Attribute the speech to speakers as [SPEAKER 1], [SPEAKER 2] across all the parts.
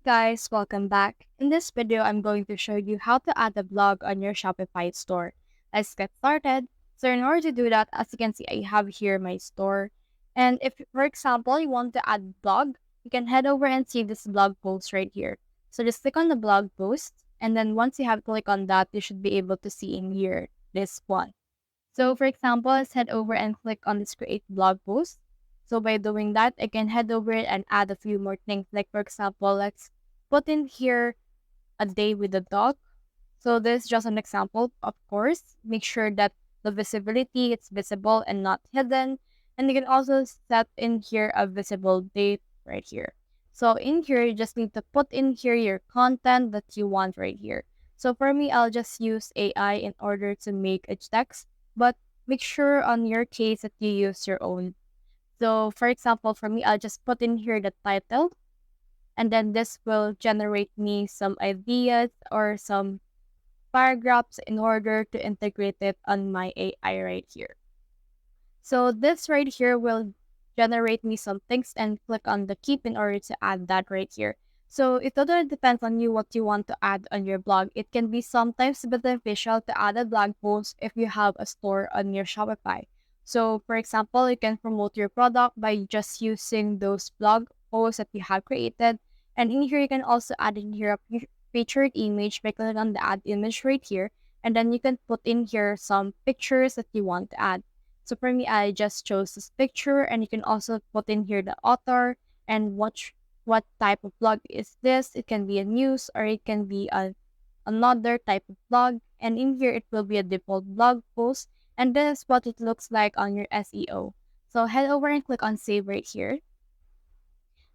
[SPEAKER 1] guys, welcome back. In this video, I'm going to show you how to add a blog on your Shopify store. Let's get started. So in order to do that, as you can see, I have here my store. And if, for example, you want to add blog, you can head over and see this blog post right here. So just click on the blog post. And then once you have clicked on that, you should be able to see in here this one. So for example, let's head over and click on this create blog post. So by doing that, I can head over and add a few more things. Like for example, let's put in here a day with the dog. So this is just an example, of course. Make sure that the visibility is visible and not hidden. And you can also set in here a visible date right here. So in here, you just need to put in here your content that you want right here. So for me, I'll just use AI in order to make a text, but make sure on your case that you use your own. So for example, for me, I'll just put in here the title, and then this will generate me some ideas or some paragraphs in order to integrate it on my AI right here. So this right here will generate me some things and click on the keep in order to add that right here. So it totally depends on you what you want to add on your blog. It can be sometimes beneficial to add a blog post if you have a store on your Shopify. So for example, you can promote your product by just using those blog posts that you have created. And in here, you can also add in here a featured image by clicking on the add image right here. And then you can put in here some pictures that you want to add. So for me, I just chose this picture, and you can also put in here the author and what type of blog is this. It can be a news or it can be another type of blog. And in here, it will be a default blog post. And this is what it looks like on your SEO. So head over and click on save right here.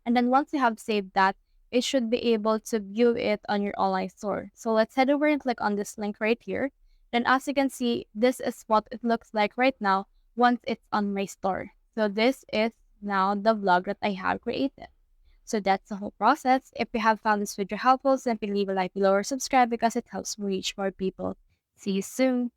[SPEAKER 1] And then once you have saved that, it should be able to view it on your online store. So let's head over and click on this link right here. Then as you can see, this is what it looks like right now once it's on my store. So this is now the vlog that I have created. So that's the whole process. If you have found this video helpful, simply leave a like below or subscribe because it helps me reach more people. See you soon.